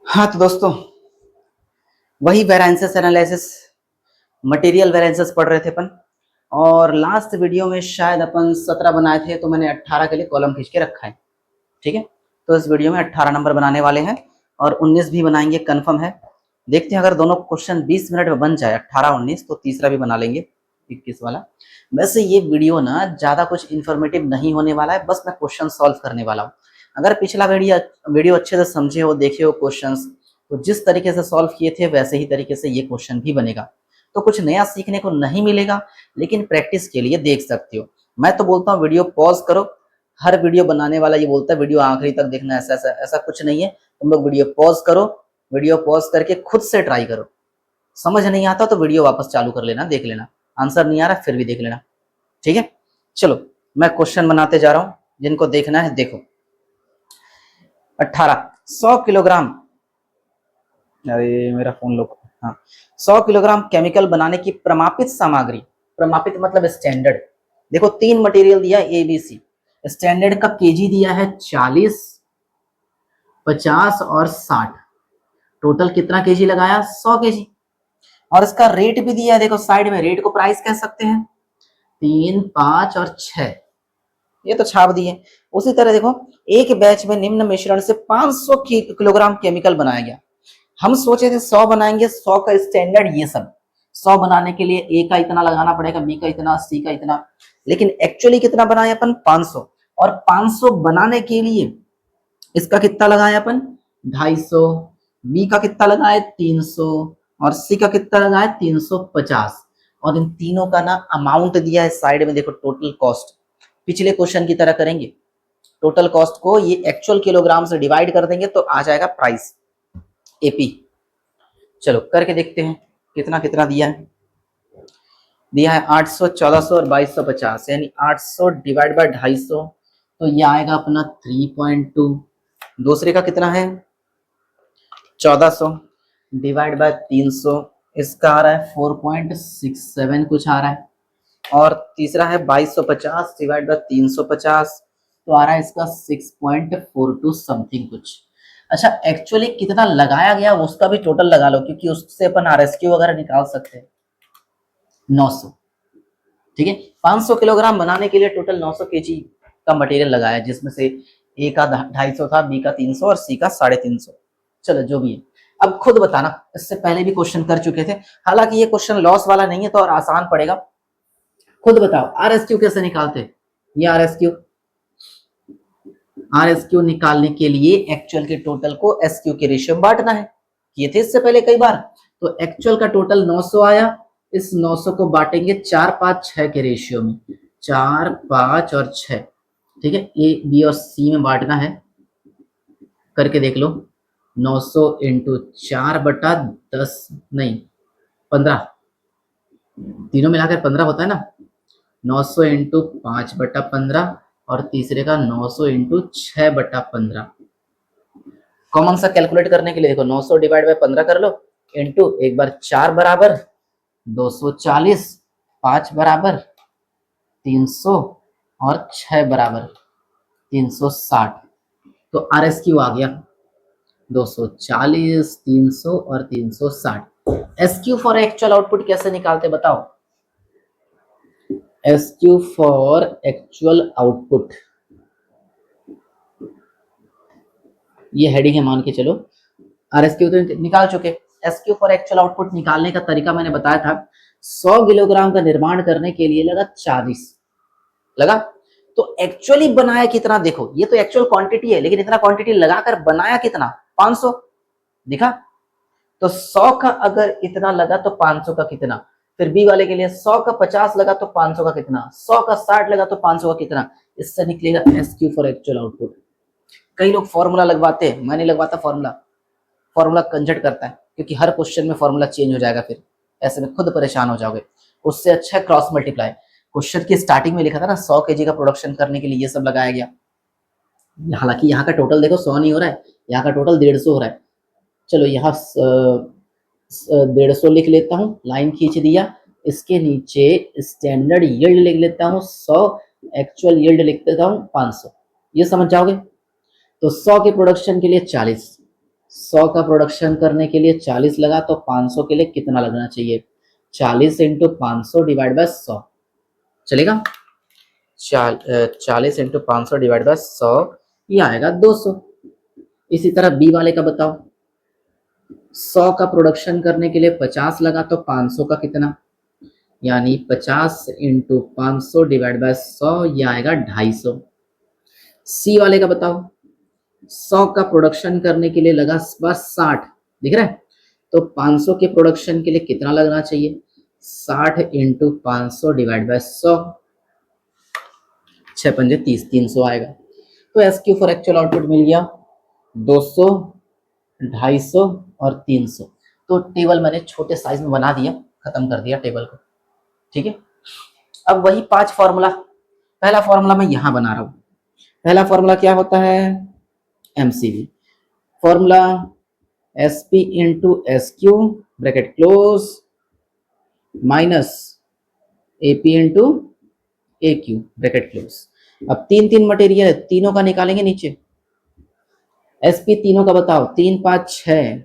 हाँ तो दोस्तों, वही वेरिएंसेस एनालिसिस, मटेरियल वेरिएंसेस पढ़ रहे थे अपन। और लास्ट वीडियो में शायद अपन 17 बनाए थे, तो मैंने 18 के लिए कॉलम खींच के रखा है। ठीक है, तो इस वीडियो में 18 नंबर बनाने वाले हैं और 19 भी बनाएंगे, कंफर्म है। देखते हैं, अगर दोनों क्वेश्चन 20 मिनट में बन जाए 18 19, तो तीसरा भी बना लेंगे 21 वाला। वैसे ये वीडियो ना ज़्यादा कुछ इन्फॉर्मेटिव नहीं होने वाला है, बस मैं क्वेश्चन सॉल्व करने वाला हूँ। अगर पिछला वीडियो अच्छे से समझे हो, देखे हो क्वेश्चंस, तो जिस तरीके से सॉल्व किए थे वैसे ही तरीके से ये क्वेश्चन भी बनेगा। तो कुछ नया सीखने को नहीं मिलेगा, लेकिन प्रैक्टिस के लिए देख सकते हो। मैं तो बोलता हूँ वीडियो पॉज करो। हर वीडियो बनाने वाला ये बोलता है वीडियो आखिरी तक देखना, ऐसा ऐसा ऐसा कुछ नहीं है। तुम लोग वीडियो पॉज करो, वीडियो पॉज करके खुद से ट्राई करो। समझ नहीं आता तो वीडियो वापस चालू कर लेना, देख लेना। आंसर नहीं आ रहा फिर भी देख लेना। ठीक है, चलो मैं क्वेश्चन बनाते जा रहा हूँ, जिनको देखना है देखो। 18 100 किलोग्राम, अरे मेरा फोन लोग, हाँ, 100 किलोग्राम केमिकल बनाने की प्रमापित सामग्री, प्रमापित मतलब स्टैंडर्ड। देखो 3 मटेरियल दिया ए बी सी, स्टैंडर्ड का केजी दिया है 40, 50 और 60। टोटल कितना केजी लगाया? 100 केजी। और इसका रेट भी दिया है, देखो साइड में, रेट को प्राइस कह सकते हैं। 3, 5 और 6, ये तो छाप दिए। उसी तरह देखो, एक बैच में निम्न मिश्रण से 500 किलोग्राम केमिकल बनाया गया। हम सोचे थे 100 बनाएंगे, 100 का स्टैंडर्ड ये सब। 100 बनाने के लिए ए का इतना लगाना पड़ेगा, बी का इतना, सी का इतना, लेकिन एक्चुअली कितना बनाए अपन? 500। और 500 बनाने के लिए इसका कितना लगाया अपन? 250। बी का कितना लगाए? 300। और सी का कितना लगाए? 350। और इन तीनों का ना अमाउंट दिया है साइड में, देखो टोटल कॉस्ट। पिछले क्वेश्चन की तरह करेंगे, टोटल कॉस्ट को ये एक्चुअल किलोग्राम से डिवाइड कर देंगे तो आ जाएगा प्राइस, एपी। चलो करके देखते हैं कितना कितना दिया है। दिया है 800, 1400 और 2250, यानी 800 डिवाइड बाय 250, तो ये आएगा अपना 3.2। दूसरे का कितना है? 1400 डिवाइड बाय 300, इसका आ रहा है 4.67 कुछ आ रहा है। और तीसरा है 2250 डिवाइड बाय 350, तो आ रहा है इसका 6.42 समथिंग कुछ। अच्छा, एक्चुअली कितना लगाया गया उसका भी टोटल लगा लो, क्योंकि उससे अपन आरएसक्यू वगैरह निकाल सकते हैं। 900। ठीक है, 500 किलोग्राम बनाने के लिए टोटल 900 केजी का मटेरियल लगाया, जिसमें से ए का 250 था, बी का 300 और सी का 350। चलो जो भी है, अब खुद बताना। इससे पहले भी क्वेश्चन कर चुके थे, हालांकि ये क्वेश्चन लॉस वाला नहीं है तो और आसान पड़ेगा। खुद बताओ आरएसक्यू कैसे निकालते? ये आरएसक्यू निकालने के लिए एक्चुअल के टोटल को एसक्यू के रेशियो में बांटना है। किए थे इससे पहले कई बार। तो एक्चुअल का टोटल 900 आया, इस 900 को बांटेंगे 4, 5, 6 के रेशियो में, 4, 5 और 6। ठीक है, ए बी और सी में बांटना है, करके देख लो। 900 इंटू 4/10, नहीं 15, तीनों मिलाकर 15 होता है ना। 900 इंटू 5/15 और तीसरे का 900 इंटू 6/15। कॉमन सा कैलकुलेट करने के लिए देखो, 900 डिवाइड बाय 15 कर लो, इंटू एक बार 4 बराबर 240, 5 बराबर 300 और 6 बराबर 360। तो आर एस क्यू आ गया 240, 300 और 360। S Q for actual output कैसे निकालते बताओ? S Q for actual output, ये हेडिंग है मान के चलो। आर एस क्यू तो निकाल चुके। S Q for actual output निकालने का तरीका मैंने बताया था। 100 किलोग्राम का निर्माण करने के लिए लगा 40 लगा। तो एक्चुअली बनाया कितना? देखो ये तो एक्चुअल क्वांटिटी है, लेकिन इतना क्वांटिटी लगाकर बनाया कितना? 500 दिखा। तो 100 का अगर इतना लगा तो 500 का कितना? फिर बी वाले के लिए 100 का 50 लगा तो 500 का कितना? 100 का 60 लगा तो 500 का कितना? इससे निकलेगा S Q for actual output. कई लोग फॉर्मूला लगवाते हैं, मैं नहीं लगवाता फॉर्मूला। फॉर्मूला कंजट करता है, क्योंकि हर क्वेश्चन में फॉर्मूला चेंज हो जाएगा, फिर ऐसे में खुद परेशान हो जाओगे। उससे अच्छा है क्रॉस मल्टीप्लाई। क्वेश्चन की स्टार्टिंग में लिखा था ना 100 केजी का प्रोडक्शन करने के लिए ये सब लगाया गया। हालांकि यहाँ का टोटल देखो 100 नहीं हो रहा है, यहाँ का टोटल 150 हो रहा है। चलो यहाँ 150 लिख लेता हूँ, लाइन खींच दिया। इसके नीचे स्टैंडर्ड यील्ड लिख लेता हूँ 100, एक्चुअल यील्ड लिख देता हूँ 500। ये समझ जाओगे। तो 100 के प्रोडक्शन के लिए 40, 100 का प्रोडक्शन करने के लिए 40 लगा तो 500 के लिए कितना लगना चाहिए? 40 इंटू 500 डिवाइड बाय 100 चलेगा। 40 इंटू 500 डिवाइड बाय 100 ये आएगा 200। इसी तरह बी वाले का बताओ। 100 का प्रोडक्शन करने के लिए 50 लगा तो 500 का कितना, यानी 50 इंटू 500 डिवाइड बाय 100 ये आएगा 250। सी वाले का बताओ। 100 का प्रोडक्शन करने के लिए लगा बस 60, दिख रहा है, तो 500 के प्रोडक्शन के लिए कितना लगना चाहिए? 60 इंटू 500 डिवाइड बाय 100, 6 पंजे 30, 300 आएगा। तो S Q for actual output मिल गया 200, 250 और 300। तो टेबल मैंने छोटे साइज में बना दिया, खत्म कर दिया टेबल को, ठीक है। अब वही 5 फॉर्मूला, पहला फॉर्मूला मैं यहां बना रहा हूं। पहला फॉर्मूला क्या होता है? MCV formula S P into S Q bracket close minus A P into A Q bracket close. अब तीन तीन मटेरियल है, तीनों का निकालेंगे नीचे। एस पी तीनों का बताओ, 3 5 6,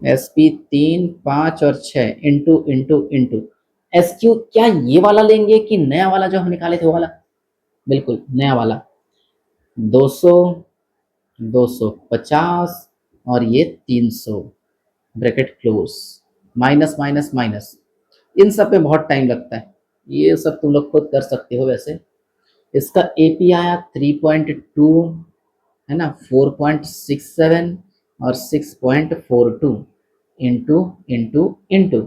एस पी 3 5 और 6 into into into S Q. क्या ये वाला लेंगे कि नया वाला जो हम निकाले थे वो वाला? बिल्कुल नया वाला। 200, 250 और ये 300 bracket close minus minus minus. इन सब पे बहुत टाइम लगता है, ये सब तुम लोग खुद कर सकते हो। वैसे इसका एपी आया 3.2 है ना, 4.67 और 6.42 इंटू इंटू इंटू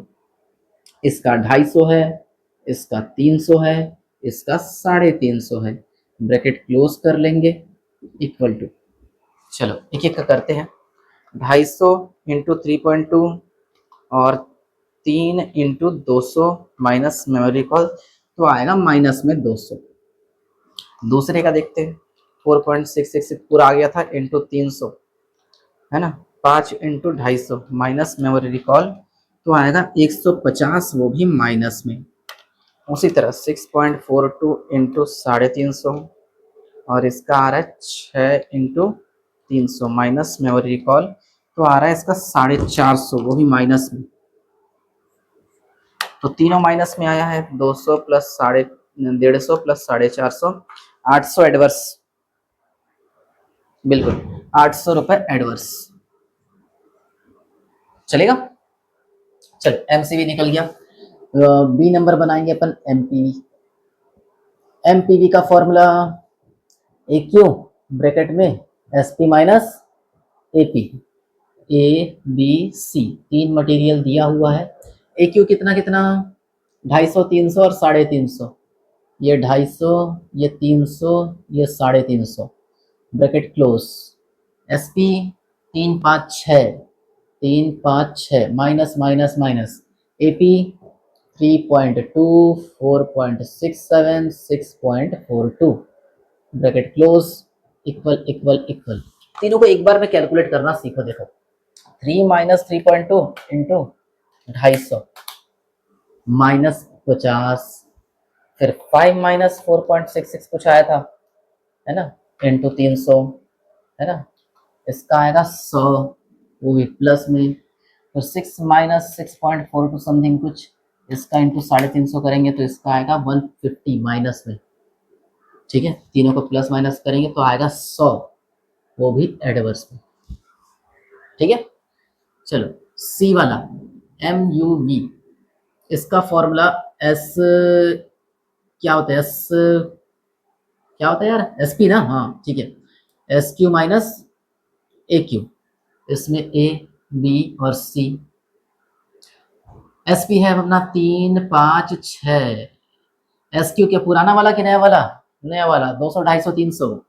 इसका 250 है, इसका 300 है, इसका 350 है, ब्रैकेट क्लोज कर लेंगे इक्वल टू। चलो एक एक का करते हैं। 250 इंटू 3.2 और 3 इंटू 200 माइनस मेमोरी कॉल, तो आएगा माइनस में 200। दूसरे का देखते हैं। 4.666 पूरा आ गया था इंटू 300 है ना, 5 इंटू 250 माइनस मेमोरी रिकॉल, तो आएगा 150, वो भी माइनस में। उसी तरह 6.42 इंटू 350 और इसका आ रहा है 6 इंटू 300 माइनस मेमोरी रिकॉल, तो आ रहा है इसका 450, वो भी माइनस में। तो तीनों माइनस में आया है। 200 प्लस 150 प्लस 450, 800 एडवर्स, बिल्कुल 800 रुपए एडवर्स चलेगा। चलो एमसीवी निकल गया। बी नंबर बनाएंगे अपन एमपीवी। एमपीवी का फॉर्मूला ए क्यू ब्रैकेट में S P minus A P, A B C तीन मटेरियल दिया हुआ है। ए क्यू कितना कितना, 250, 300 और 350। ये 250, ये 300, ये 350 bracket close. S P 3 5 6, 3 5 6 minus minus minus, A P 3.2, 4.67, 6.42 bracket close equal equal equal. तीनों को एक बार में कैलकुलेट करना सीखो। देखो 3 माइनस 3.2 इंटू 250 माइनस 50, फिर 5 माइनस 4.66 कुछ आया था है ना, इंटू 300 है ना, इसका आएगा 100, वो भी प्लस में। फिर 6 माइनस 6.42 समथिंग कुछ, इसका इंटू 350 करेंगे तो इसका आएगा 150 माइनस में। ठीक है, तीनों को प्लस माइनस करेंगे तो आएगा 100, वो भी एडवर्स में। ठीक है, चलो सी वाला एम यू वी, इसका फॉर्मूला एस क्या होता है, एस क्या होता है यार, एस पी ना, हाँ ठीक है, एस क्यू माइनस ए क्यू। इसमें ए बी और सी। एस पी है अपना 3 5 6, एस क्यू क्या पुराना वाला कि नया वाला? नया वाला। 200 250 300,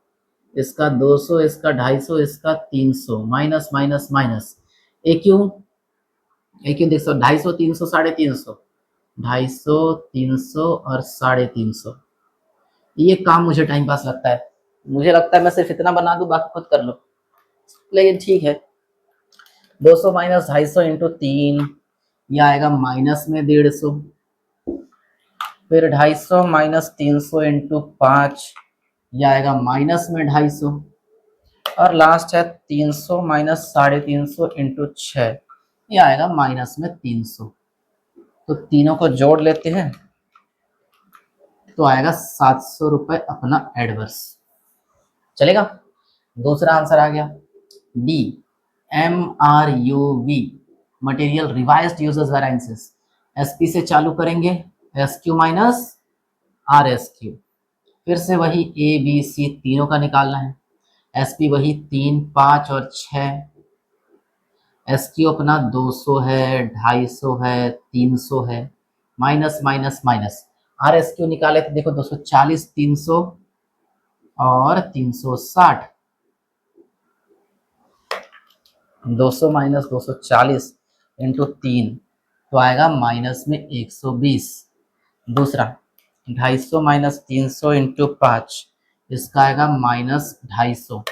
इसका 200, इसका 250, इसका 300 माइनस माइनस माइनस। ए क्यू देख सो 250 300 350, 250 300 और 350। ये काम मुझे टाइम पास लगता है, मुझे लगता है मैं सिर्फ इतना बना दूं, बाकी खुद कर लो, लेकिन ठीक है। 200 माइनस 250 इंटू 3, ये आएगा माइनस में 150। फिर 250 माइनस 300 इंटू 5, ये आएगा माइनस में 250। और लास्ट है 300 माइनस 350 इंटू 6, ये आएगा माइनस में 300। तो तीनों को जोड़ लेते हैं तो आएगा 700 रुपए अपना एडवर्स। चलेगा। दूसरा आंसर आ गया D, MRUV material revised users variances. SP से चालू करेंगे, SQ माइनस RSQ, फिर से वही ABC तीनों का निकालना है। SP वही 3, 5 और 6, SQ अपना 200 है, 250 है, 300 है, माइनस माइनस माइनस। RSQ निकाले तो देखो 240, 300 और 360, 200 माइनस 240 इंटू 3 तो आएगा माइनस में 120। दूसरा 250 माइनस 300 इंटू 5, इसका आएगा माइनस 250।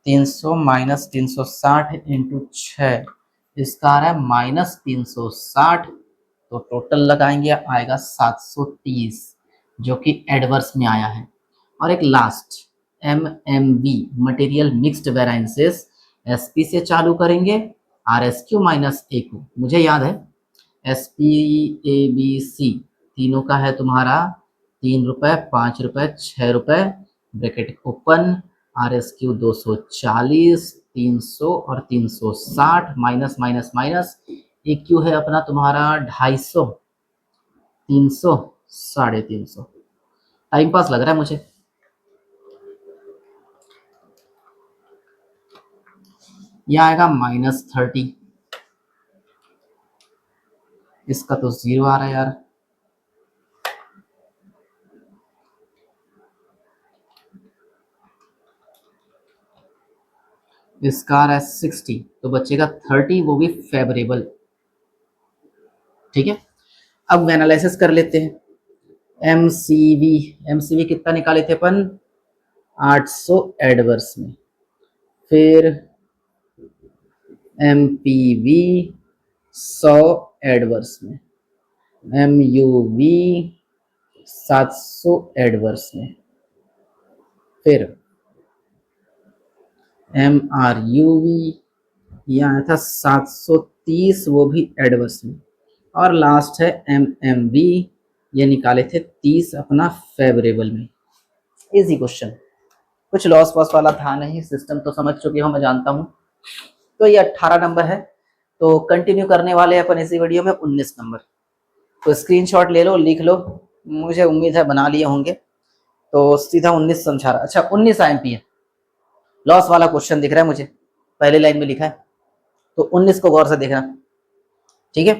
300 माइनस 360 इंटू 6, इसका आ रहा है माइनस 360। तो टोटल लगाएंगे आएगा 730, जो कि एडवर्स में आया है। और एक last MMV material mixed variances, SP से चालू करेंगे, RSQ माइनस AQ। मुझे याद है SP ABC तीनों का है तुम्हारा 3 रुपए, 5 रुपए, 6 रुपए, ब्रैकेट ओपन, RSQ 240, 300 और 360, माइनस माइनस माइनस। AQ है अपना तुम्हारा 250, 300, 350। टाइम पास लग रहा है मुझे। यह आएगा माइनस 30, इसका तो 0 आ रहा है यार। इसका आ रहा है 60, तो बचेगा 30, वो भी फेवरेबल। ठीक है, अब एनालिसिस कर लेते हैं। MCV कितना निकाले थे अपन, 800 एडवर्स में। फिर MPV 100 एडवर्स में, MUV 700 एडवर्स में, फिर MRUV ये आया था 730, वो भी एडवर्स में। और लास्ट है MMV, ये निकाले थे 30 अपना फेवरेबल में। इजी क्वेश्चन, कुछ लॉस वॉस वाला था नहीं, सिस्टम तो समझ चुके हो मैं जानता हूँ। तो ये 18 नंबर है, तो कंटिन्यू करने वाले अपन इसी वीडियो में 19 नंबर। तो स्क्रीनशॉट ले लो, लिख लो, मुझे उम्मीद है बना लिए होंगे। तो सीधा 19 समझा रहा। अच्छा 19 IMP है, लॉस वाला क्वेश्चन दिख रहा है मुझे, पहली लाइन में लिखा है, तो 19 को गौर से देखना। ठीक है,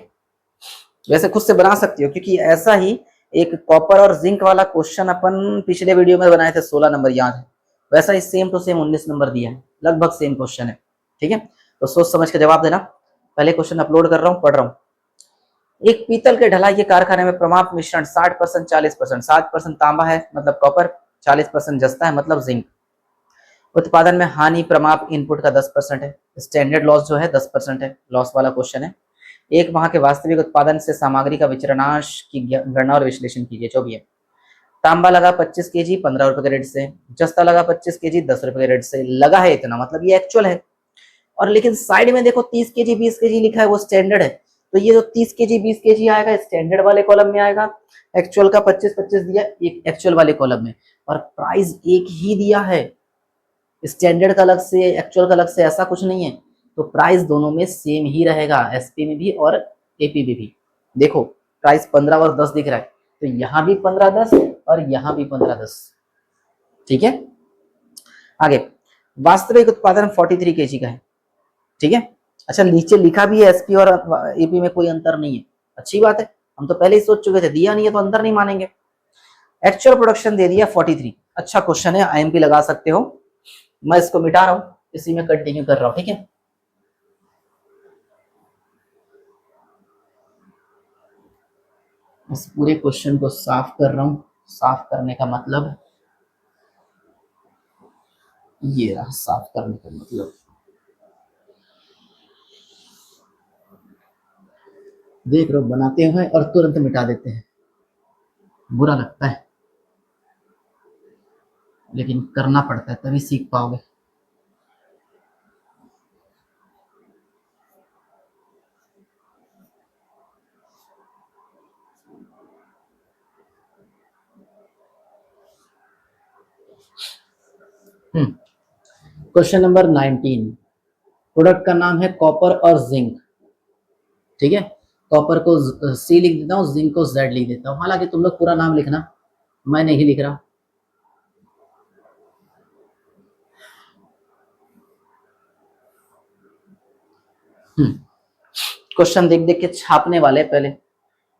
वैसे खुद से बना सकती हो, क्योंकि ऐसा ही एक कॉपर और जिंक वाला क्वेश्चन अपन पिछले वीडियो में बनाए थे, 16 नंबर याद है, वैसा ही सेम टू सेम 19 नंबर दिया है, लगभग सेम क्वेश्चन है। ठीक है, तो सोच समझ के जवाब देना। पहले क्वेश्चन अपलोड कर रहा हूँ, पढ़ रहा हूँ। एक पीतल के ढलाई के कारखाने में प्रमाप मिश्रण 60%, 40%, 60% तांबा है मतलब कॉपर, 40% जस्ता है मतलब जिंक। उत्पादन में हानि प्रमाप इनपुट का 10% है। स्टैंडर्ड लॉस जो है 10% है, लॉस वाला क्वेश्चन है। एक माह के वास्तविक उत्पादन से सामग्री का विचरणांश की गणना और विश्लेषण कीजिए, जो भी है। तांबा लगा 25 केजी 15 रुपए के रेट से, जस्ता लगा 25 केजी 10 रुपए के रेट से। लगा है इतना मतलब ये एक्चुअल है, और लेकिन साइड में देखो 30 केजी 20 केजी लिखा है, वो स्टैंडर्ड है। तो ये जो 30 केजी 20 केजी आएगा स्टैंडर्ड वाले कॉलम में आएगा, एक्चुअल का 25 25 दिया एक एक्चुअल वाले कॉलम में, और प्राइस एक ही दिया है, स्टैंडर्ड का अलग से एक्चुअल का अलग से ऐसा कुछ नहीं है। तो प्राइस दोनों में सेम ही रहेगा, SP में भी और AP में भी। देखो प्राइस 15 और 10 दिख रहा है, तो यहाँ भी 15 10 और यहाँ भी 15 10। ठीक है, आगे वास्तविक उत्पादन 43 केजी का है। ठीक है, अच्छा नीचे लिखा भी है SP और AP में कोई अंतर नहीं है, अच्छी बात है, हम तो पहले ही सोच चुके थे, दिया नहीं है तो अंतर नहीं मानेंगे। एक्चुअल प्रोडक्शन दे दिया 43, अच्छा क्वेश्चन है, IMP लगा सकते हो। मैं इसको मिटा रहा हूं, इसी में कंटिन्यू कर रहा हूं। ठीक है, इस पूरे क्वेश्चन को साफ कर रहा हूं। साफ करने का मतलब ये रहा, साफ करने का मतलब देख लो, बनाते हैं और तुरंत मिटा देते हैं, बुरा लगता है लेकिन करना पड़ता है, तभी सीख पाओगे। क्वेश्चन नंबर 19, प्रोडक्ट का नाम है कॉपर और जिंक। ठीक है, कॉपर को C लिख देता हूँ, जिंक को Z लिख देता हूँ। हालांकि तुम लोग पूरा नाम लिखना, मैं नहीं लिख रहा। क्वेश्चन देख देख के छापने वाले। पहले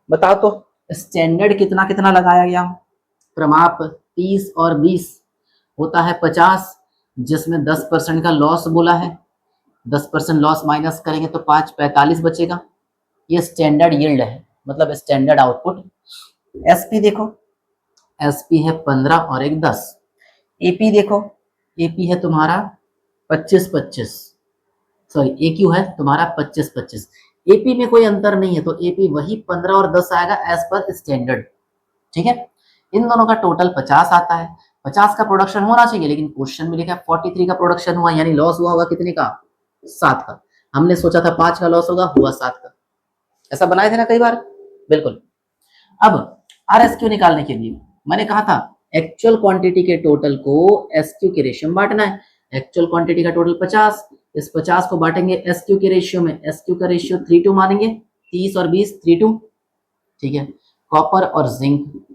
बताओ तो स्टैंडर्ड कितना कितना लगाया गया। प्रमाप 30 और 20 होता है 50, जिसमें 10% का लॉस बोला है। 10% लॉस माइनस करेंगे तो 45 बचेगा। ये स्टैंडर्ड यील्ड है, मतलब स्टैंडर्ड आउटपुट। एसपी देखो, एसपी है 15 और एक 10। एपी देखो, एपी है तुम्हारा 25-25, सॉरी AQ है तुम्हारा 25-25। एपी में कोई अंतर नहीं है, तो एपी वही 15 और 10 आएगा एज पर स्टैंडर्ड। ठीक है, इन दोनों का टोटल 50 आता है। 50 का प्रोडक्शन होना चाहिए, लेकिन क्वेश्चन में लिखा 43 का प्रोडक्शन हुआ, यानी लॉस हुआ होगा कितने का, 7 का। हमने सोचा था 5 का लॉस होगा, हुआ 7 का। ऐसा बनाए थे ना कई बार, बिल्कुल। अब RSQ निकालने के लिए मैंने कहा था एक्चुअल क्वांटिटी के टोटल को SQ के रेशियो में बांटना है। एक्चुअल क्वांटिटी का टोटल 50, इस 50 को बांटेंगे SQ के रेशियो में। SQ का रेशियो 3:2 मानेंगे, 30 और 20 3:2। ठीक है, कॉपर और जिंक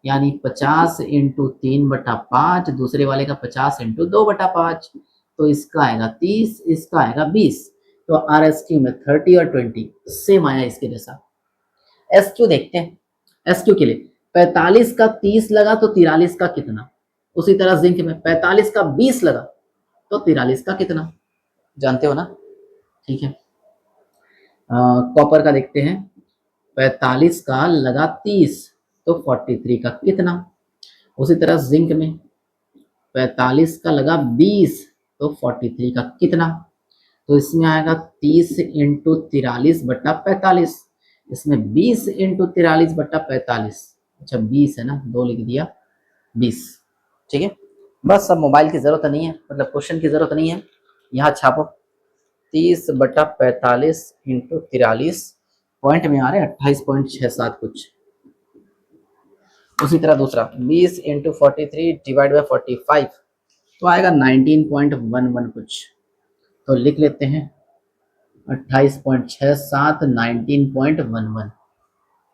यानी 50 इंटू 3/5, दूसरे वाले का 50 इंटू 2/5, तो इसका आएगा 30, इसका आएगा 20। तो RSQ में 30 और 20 सेम आया इसके जैसा। SQ देखते हैं, SQ के लिए 45 का 30 लगा तो 43 का कितना। उसी तरह जिंक में 45 का 20 लगा तो 43 का कितना, जानते हो ना। ठीक है, कॉपर का देखते हैं, 45 का लगा 30 तो 43 का कितना। उसी तरह जिंक में 45 का लगा 20 तो 43 का कितना। तो इसमें आएगा 30 इंटू 43/45, इसमें 20 इंटू 43/45। अच्छा 20 है ना, 2 लिख दिया, 20। ठीक है, बस अब मोबाइल की जरूरत नहीं है, मतलब क्वेश्चन की जरूरत नहीं है, यहाँ छापो 30/45 इंटू 43, पॉइंट में आ रहे 28.67 कुछ। उसी तरह दूसरा 20 इंटू 43 डिवाइड बाई 45, तो आएगा 19.11 कुछ। तो लिख लेते हैं 28.67, 19.11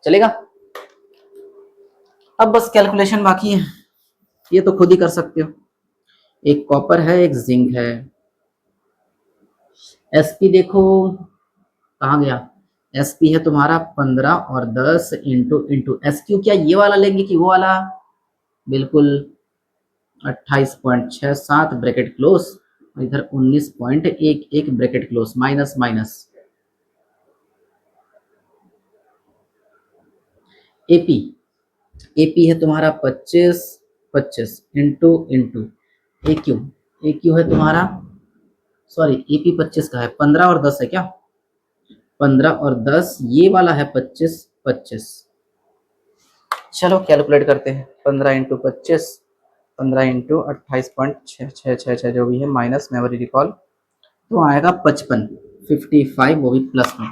चलेगा। अब बस कैलकुलेशन बाकी है, ये तो खुद ही कर सकते हो। एक कॉपर है, एक जिंक है। एसपी देखो कहाँ गया, एसपी है तुम्हारा 15 और 10 इंटू इंटू एसक्यू, क्या ये वाला लेंगे कि वो वाला, बिल्कुल 28.67 ब्रैकेट क्लोज, इधर 19.11 bracket close, minus minus. AP, AP है तुम्हारा 25 इंटू इंटू AQ, AQ है तुम्हारा, सॉरी एपी 25 का है, 15 और 10 है क्या, 15 और 10, ये वाला है 25। चलो कैलकुलेट करते हैं, 15 इंटू 25, 15 इंटू 28.666 जो भी है, माइनस मेमोरी रिकॉल, तो आएगा 55, वो भी प्लस में।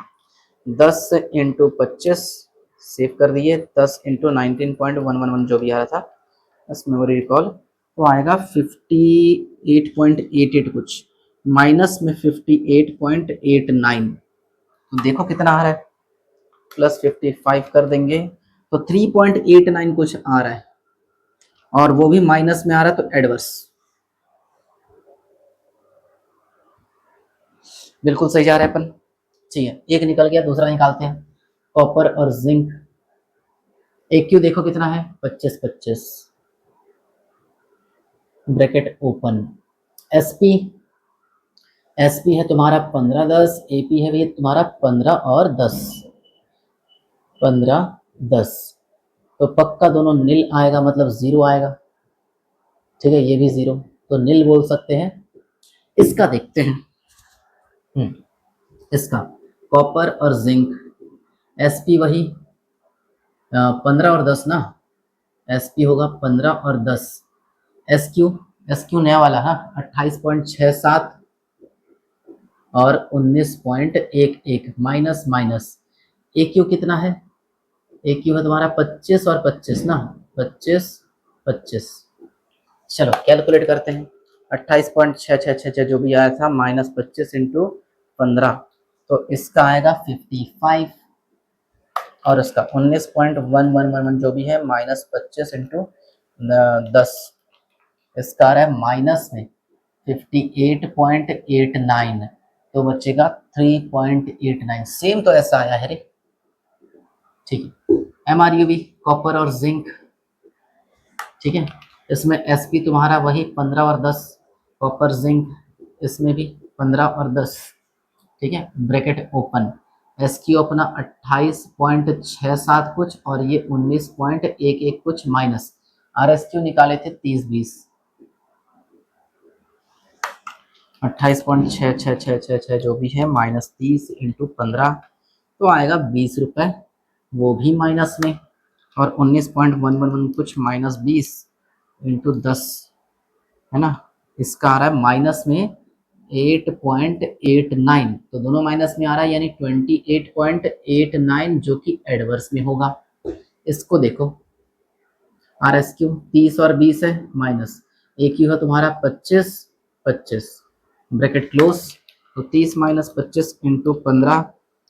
10 इंटू 25 सेव कर दिए, 10 इंटू 19.111 जो भी आ रहा था, बस मेमोरी रिकॉल, तो आएगा 58.88 कुछ, माइनस में 58.89। तो देखो कितना आ रहा है, प्लस 55 कर देंगे तो 3.89 कुछ आ रहा है, और वो भी माइनस में आ रहा है, तो एडवर्स। बिल्कुल सही जा रहा है अपन। ठीक है, एक निकल गया, दूसरा निकालते हैं। कॉपर और जिंक, AQ देखो कितना है, 25 ब्रैकेट ओपन। एसपी, एसपी है तुम्हारा 15-10, एपी है भी तुम्हारा 15 और 10, 15-10, तो पक्का दोनों नील आएगा, मतलब 0 आएगा। ठीक है, ये भी 0, तो नील बोल सकते हैं। इसका देखते हैं, इसका कॉपर और जिंक, एसपी वही 15 और 10 ना, एसपी होगा 15 और 10। एसक्यू, एसक्यू नया वाला है 28.67 और 19.11, माइनस माइनस। AQ कितना है, AQ है तुम्हारा 25 और 25 ना, 25। चलो कैलकुलेट करते हैं, 28.6666 जो भी आया था -25 इंटू 15, तो इसका आएगा 55, और इसका 19.1111 जो भी है -25 इंटू 10, इसका आ रहा है माइनस में 58.89, तो बचेगा 3.89। सेम तो ऐसा आया है रे, ठीक है। MRUV कॉपर और जिंक, ठीक है, इसमें SP तुम्हारा वही 15 और 10, कॉपर जिंक इसमें भी 15 और 10, ठीक है, ब्रैकेट ओपन। SQ अपना 28.67 कुछ और ये 19.11 कुछ माइनस, RSQ निकाले थे 30-20, 28.6666 जो भी है -30 इंटू 15, तो आएगा 20 रुपये, वो भी माइनस में, और 19.111 कुछ -20 इंटू 10 है ना, इसका आ रहा है माइनस में 8.89, तो दोनों माइनस में आ रहा है, यानी 28.89 जो कि एडवर्स में होगा। इसको देखो, RSQ 30 और 20 है माइनस, AQ है तुम्हारा 25 ब्रैकेट क्लोज, तो 30 - 25 इंटू 15,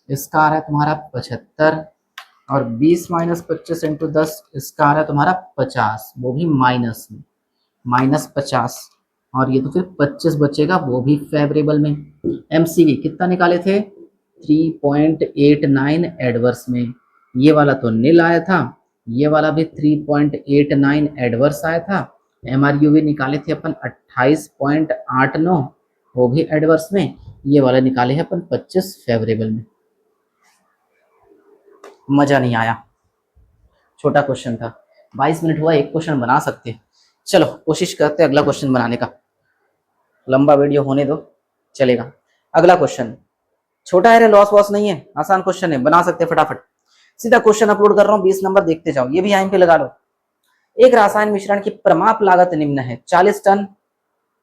इसका आ रहा है तुम्हारा 75, और 20 - 25 इंटू 10, इसका आ रहा है तुम्हारा 50, वो भी माइनस में, -50, और ये तो फिर 25 बचेगा, वो भी फेवरेबल में। MCV कितना निकाले थे 3.89 एडवर्स में, ये वाला तो नील आया था, ये वाला भी 3.89 एडवर्स आया था। MRUV निकाले थे अपन 28.89, वो भी एडवर्स में, ये वाला निकाले हैं अपन 25 फेवरेबल में। मजा नहीं आया, छोटा क्वेश्चन था, 22 मिनट हुआ, एक क्वेश्चन बना सकते, चलो कोशिश करते हैं अगला क्वेश्चन बनाने का, लंबा वीडियो होने दो, चलेगा। अगला क्वेश्चन छोटा है, लॉस वॉस नहीं है, आसान क्वेश्चन है, बना सकते हैं फटाफट। सीधा क्वेश्चन अपलोड कर रहा हूँ, 20 नंबर देखते जाओ, ये भी यहाँ पे लगा लो। एक रासायन मिश्रण की प्रमाप लागत निम्न है, 40 टन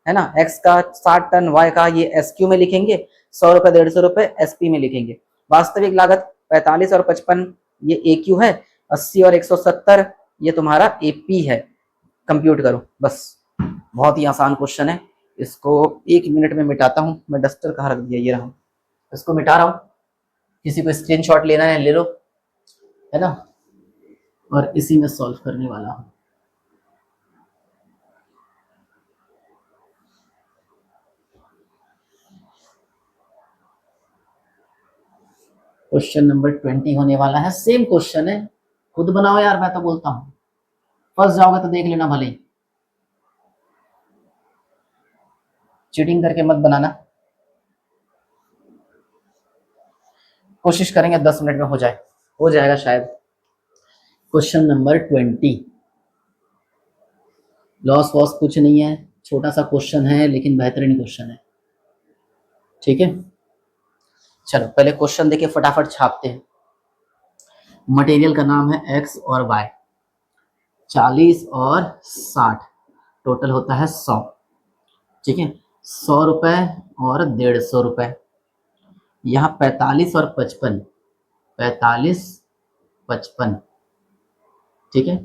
है ना, X का 60 टन, Y का ये SQ में लिखेंगे, 100 रुपए 150 रुपए SP में लिखेंगे। वास्तविक लागत 45 और 55 ये AQ है, 80 और 170 ये तुम्हारा AP है। कंप्यूट करो बस, बहुत ही आसान क्वेश्चन है, इसको 1 मिनट में मिटाता हूँ। मैं डस्टर कहाँ रख दिया, ये रहा, इसको मिटा रहा हूँ, किसी को स्क्रीनशॉट लेना है ले लो, है ना, और इसी में सॉल्व करने वाला हूँ। क्वेश्चन नंबर 20 होने वाला है, सेम क्वेश्चन है, खुद बनाओ यार, मैं तो बोलता हूँ, फंस जाओगे तो देख लेना भले ही, चीटिंग करके मत बनाना, कोशिश करेंगे 10 मिनट में हो जाए, हो जाएगा शायद। क्वेश्चन नंबर 20, लॉस वॉस कुछ नहीं है, छोटा सा क्वेश्चन है लेकिन बेहतरीन क्वेश्चन है, ठीक है। चलो पहले क्वेश्चन देके फटाफट छापते हैं। मटेरियल का नाम है X और Y, 40 और 60, टोटल होता है 100, ठीक है, 100 रुपए और 150 रुपए, यहाँ 45 और 55, 45 55, ठीक है,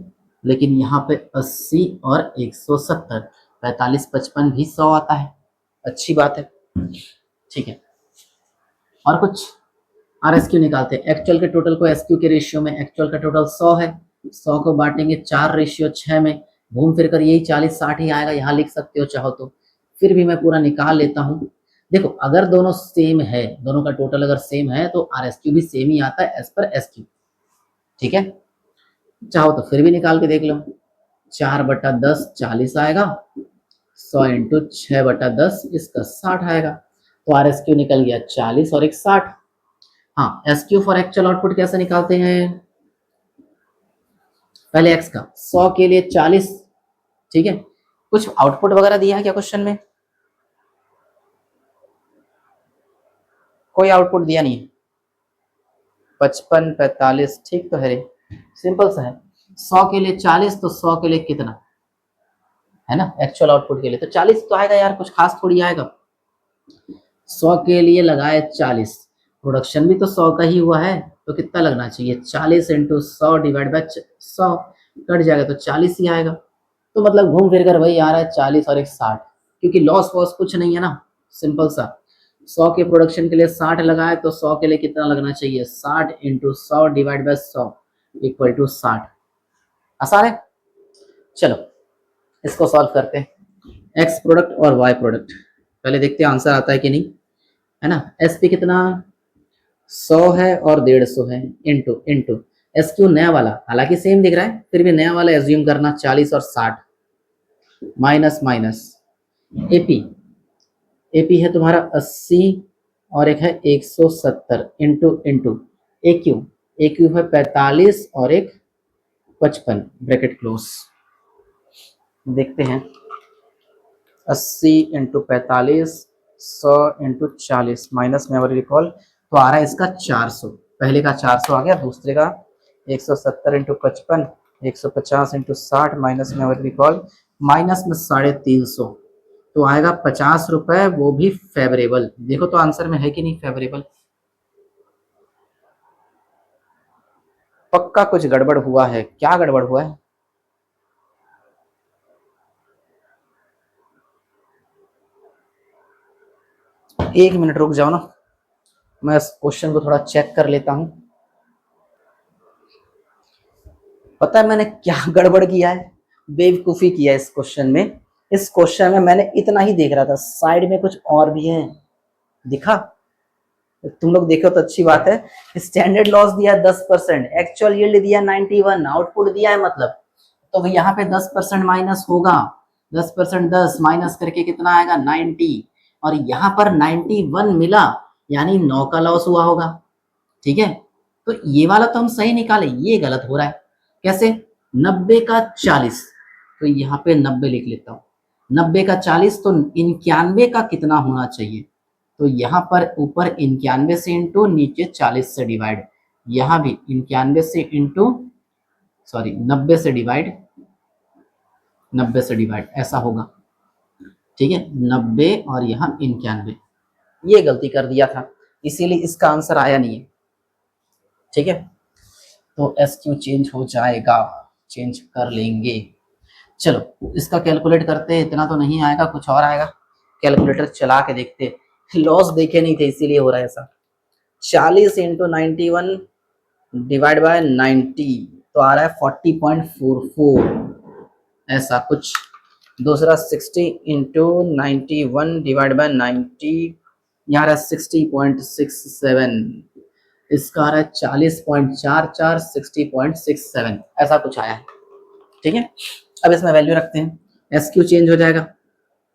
लेकिन यहाँ पे 80 और 170, 45 55 भी 100 आता है, अच्छी बात है, ठीक है। और कुछ RSQ निकालते हैं, एक्चुअल के टोटल को SQ के रेशियो में, एक्चुअल का टोटल 100 है, 100 को बांटेंगे 4:6 में, घूम फिर कर यही 40-60 ही आएगा, यहाँ लिख सकते हो चाहो तो, फिर भी मैं पूरा निकाल लेता हूँ। देखो अगर दोनों सेम है, दोनों का टोटल अगर सेम है तो RSQ भी सेम ही आता है एज पर SQ, ठीक है, चाहो तो फिर भी निकाल के देख लो, 4/10 40 आएगा, 100 इंटू 6/10 इसका 60 आएगा, तो RSQ निकल गया 40 और एक 60। हाँ, SQ फॉर एक्चुअल आउटपुट कैसे निकालते हैं, पहले X का 100 के लिए 40, ठीक है, कुछ आउटपुट वगैरह दिया है क्या क्वेश्चन में, कोई आउटपुट दिया नहीं है, 55 45, ठीक तो है, सिंपल सा है, 100 के लिए 40, तो 100 के लिए कितना है ना, एक्चुअल आउटपुट के लिए तो 40 तो आएगा यार, कुछ खास थोड़ी आएगा, 100 के लिए लगाए 40, प्रोडक्शन भी तो 100 का ही हुआ है, तो कितना लगना चाहिए, 40 इंटू 100 डिवाइड बाय 100, कट जाएगा तो 40 ही आएगा, तो मतलब घूम फिर कर वही आ रहा है 40 और एक 60, क्योंकि लॉस वॉस कुछ नहीं है ना, सिंपल सा। 100 के प्रोडक्शन के लिए 60 लगा है, तो 100 के लिए कितना लगना चाहिए, 60 into 100 divide by 100 equal to 60। आसान है। चलो इसको सॉल्व करते हैं, एक्स प्रोडक्ट और वाई प्रोडक्ट। पहले देखते हैं आंसर आता है कि नहीं, है ना। एस पी कितना 100 है और 150 है, इंटू इंटू एस क्यू नया वाला, हालांकि सेम दिख रहा है फिर भी नया वाला एज्यूम करना 40 और 60, माइनस माइनस एपी, एपी है तुम्हारा 80 और एक है 170 इंटू इंटू ए क्यू, ए क्यू है 45 और एक 55 ब्रैकेट क्लोज। देखते हैं 80 into 45, 100 into 40 minus memory recall, तो आ रहा है इसका 400, पहले का 400 आ गया, दूसरे का 170 into 55, 150 into 60 minus memory recall, minus में 350, तो आएगा 50 रुपए, वो भी फेवरेबल। देखो तो आंसर में है कि नहीं फेवरेबल, पक्का कुछ गड़बड़ हुआ है, क्या गड़बड़ हुआ है। एक मिनट रुक जाओ ना, मैं इस क्वेश्चन को थोड़ा चेक कर लेता हूं। पता है मैंने क्या गड़बड़ किया है, बेवकूफी किया है इस क्वेश्चन में। इस क्वेश्चन में मैंने इतना ही देख रहा था, साइड में कुछ और भी है, दिखा। तुम लोग देखो तो अच्छी बात है। स्टैंडर्ड लॉस दिया 10%, एक्चुअल यील्ड दिया 91, आउटपुट दिया है मतलब, तो यहाँ पे 10% माइनस होगा, 10% 10 माइनस करके कितना आएगा 90, और यहाँ पर 91 मिला, यानी 9 का लॉस हुआ होगा। ठीक है, तो ये वाला तो हम सही निकाले, ये गलत हो रहा है। कैसे, 90 का 40, तो यहाँ पे 90 लिख लेता हूँ, 90 का 40 तो 91 का कितना होना चाहिए, तो यहाँ पर ऊपर 91 से इंटू, नीचे 40 से डिवाइड, यहाँ भी 91 से इंटू, सॉरी 90 से डिवाइड, 90 से डिवाइड ऐसा होगा। ठीक है, 90 और यहाँ 91, ये गलती कर दिया था, इसीलिए इसका आंसर आया नहीं है। ठीक है, तो एस क्यू चेंज हो जाएगा, चेंज कर लेंगे। चलो इसका कैलकुलेट करते हैं, इतना तो नहीं आएगा, कुछ और आएगा, कैलकुलेटर चला के देखते। लॉस देखे नहीं थे इसीलिए हो रहा है ऐसा। 40 इंटू 91 डिवाइड बाय 90, तो आ रहा है 40.44 ऐसा कुछ। दूसरा 60 इंटू 91 डिवाइड बाय 90, यहाँ रहा 60.67, इसका आ रहा है 40.44, 60.67 ऐसा कुछ आया है। ठीक है, अब इसमें वैल्यू रखते हैं, एस क्यू चेंज हो जाएगा,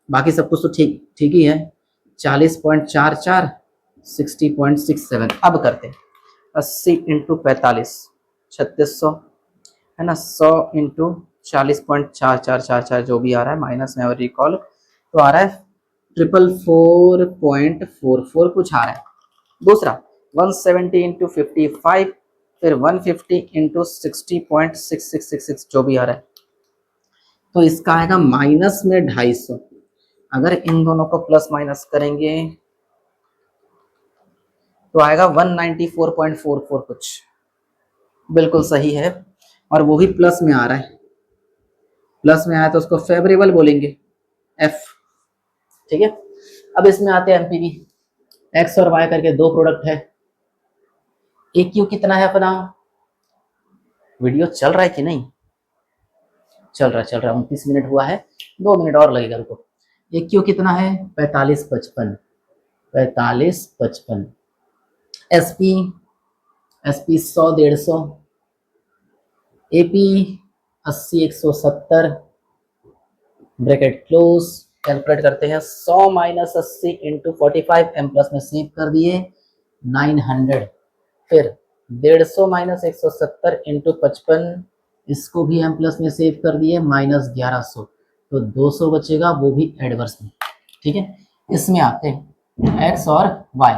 बाकी सब कुछ तो ठीक ठीक ही है, 40.44, 60.67। अब करते हैं 80 इंटू 45, 3600 है ना, 100 इंटू 40.4444 जो भी आ रहा है, माइनस में रिकॉल, तो आ रहा है 444.44 कुछ आ रहा है। दूसरा 170 इंटू 55, फिर 150 इंटू 60.6666 जो भी आ रहा है, तो इसका आएगा माइनस में 250। अगर इन दोनों को प्लस माइनस करेंगे तो आएगा 194.44 कुछ, बिल्कुल सही है, और वो भी प्लस में आ रहा है, प्लस में आया तो उसको फेवरेबल बोलेंगे, एफ। ठीक है, अब इसमें आते हैं एमपीवी, एक्स और वाई करके दो प्रोडक्ट है, ए क्यू कितना है अपना, वीडियो चल रहा है कि नहीं, चल रहा है 29 मिनट हुआ है, 2 मिनट और लगेगा, रुको। ए क्यू कितना है 4555, 4555, SP, SP 100 150, AP 80 170 bracket close, calculate करते हैं, 100 माइनस 80 इंटू 45, एम प्लस में सेव कर दिए 900, फिर 150 माइनस 170 इंटू 55, इसको भी एम प्लस में सेव कर दिए माइनस 1100, तो 200 बचेगा, वो भी एडवर्स में। ठीक है, इसमें आते हैं एक्स और वाई।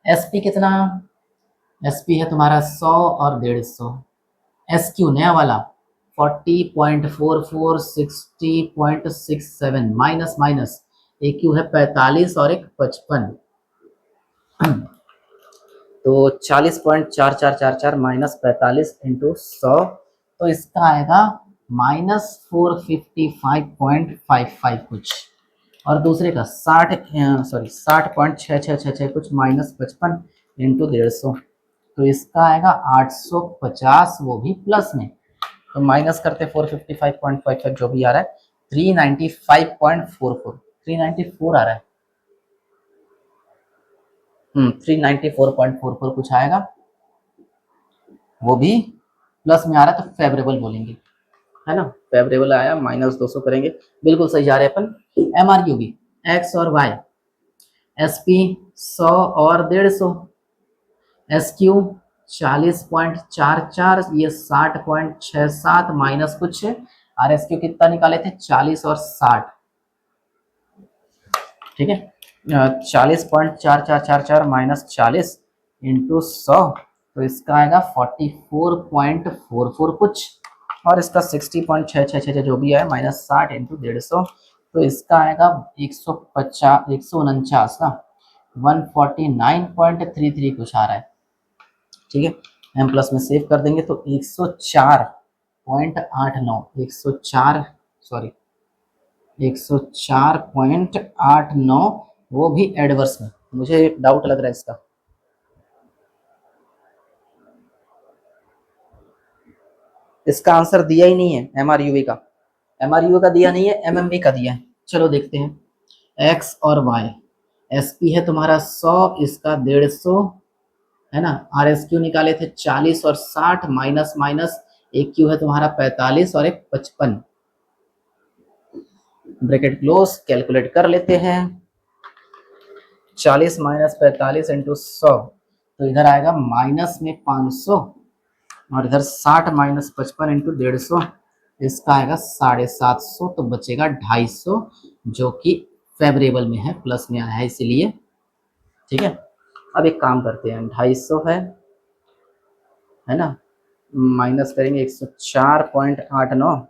एसपी कितना, एसपी है तुम्हारा 100 और 150, एस क्यू नया वाला 40.44, 60.67 माइनस माइनस, ए क्यू है 45 और एक 55, तो 40.4444 माइनस 45 इंटू 100, तो इसका आएगा माइनस 455.55 कुछ, और दूसरे का 60.6666 कुछ -55 इंटू 150, तो इसका आएगा 850, वो भी प्लस में। तो माइनस करते 455.55 जो भी आ रहा है 395.44, 394 आ रहा है। 394.44 कुछ आएगा, वो भी प्लस में आ रहा है, तो फेवरेबल बोलेंगे, है ना। फेवरेबल आया, -200 करेंगे, बिल्कुल सही जा रहे हैं अपन। MRQB X और Y, SP 100 और 150, SQ 40.44, ये 60.67 माइनस कुछ, RSQ कितना निकाले थे 40 और 60, ठीक है। 40.4444 माइनस 40 इंटू 100, तो इसका आएगा 44.44 कुछ, और इसका 60.666 जो भी है माइनस 60 इंटू 150, तो इसका आएगा 150 149 ना, 149.33 कुछ आ रहा है, ठीक है। M प्लस में सेव कर देंगे तो 104.89, 104.89, वो भी एडवर्स में। मुझे डाउट लग रहा है इसका, इसका आंसर दिया ही नहीं है MRUV का, MRUV का दिया नहीं है, MMV का दिया है। चलो देखते हैं, X और Y, SP है तुम्हारा 100, इसका 150, है ना। RSQ निकाले थे 40 और 60, माइनस माइनस, एक Q है तुम्हारा 45 और एक 55, ब्रैकेट क्लोज, कैलकुलेट कर लेते हैं। 40 माइनस 45 इंटू 100, तो इधर आएगा माइनस में 500, और इधर 60 माइनस 55 इंटू 150, इसका आएगा 750, तो बचेगा 250, जो कि फेवरेबल में है, प्लस में आया है इसीलिए, ठीक है। अब एक काम करते हैं, 250 है ना, माइनस करेंगे 104.89,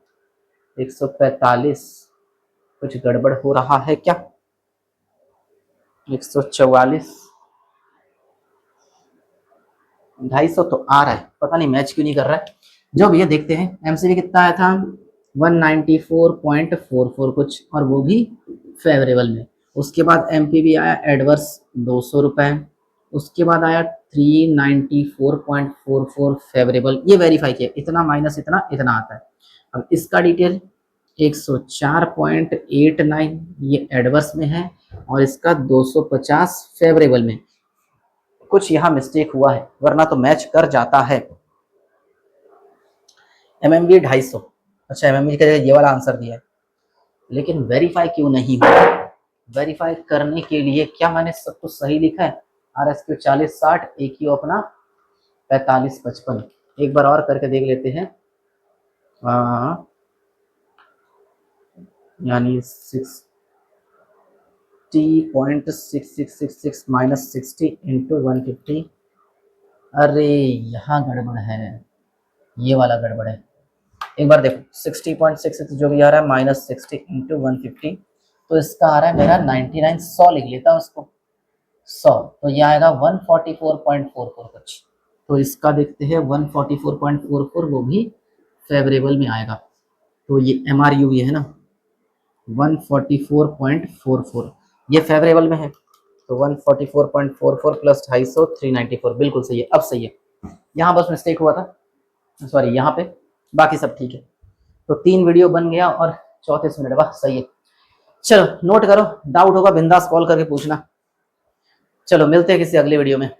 145, कुछ गड़बड़ हो रहा है क्या, 144, 250 तो आ रहा है, पता नहीं मैच क्यों नहीं कर रहा है। जो भैया देखते हैं, MCV कितना आया था 194.44 कुछ, और वो भी फेवरेबल में। उसके बाद MPV आया एडवर्स 200 रुपए, उसके बाद आया 394.44 फेवरेबल, ये वेरीफाई किया, इतना माइनस इतना इतना आता है। अब इसका डिटेल 104.89 ये एडवर्स में है, और इसका 250 फेवरेबल में। कुछ यहाँ मिस्टेक हुआ है, वरना तो मैच कर जाता है। MMV 250, अच्छा MMV का ये वाला आंसर दिया है, लेकिन वेरीफाई क्यों नहीं हुआ। वेरीफाई करने के लिए क्या मैंने सब कुछ सही लिखा है, RSQ 40-60, AQ अपना 45-55, एक बार और करके देख लेते हैं। यानी 60.6666 माइनस 60 इंटू 150, अरे यहाँ गड़बड़ है, ये वाला गड़बड़ है। एक बार देखो 60.66 जो भी आ रहा है माइनस 60 इंटू 150, तो इसका आ रहा है मेरा 99, 100 लिख लेता हूँ उसको 100, तो ये आएगा 144.44 कुछ, तो इसका देखते हैं 144.44, वो भी फेवरेबल में आएगा। तो ये MRUV है ना 144.44, ये फेवरेबल में है, तो 144.44 प्लस 250 394, बिल्कुल सही है, अब सही है। यहाँ बस मिस्टेक हुआ था, सॉरी यहाँ पे, बाकी सब ठीक है। तो 3 वीडियो बन गया और 34 मिनट, वाह सही है। चलो नोट करो, डाउट होगा बिंदास कॉल करके पूछना। चलो मिलते हैं किसी अगले वीडियो में।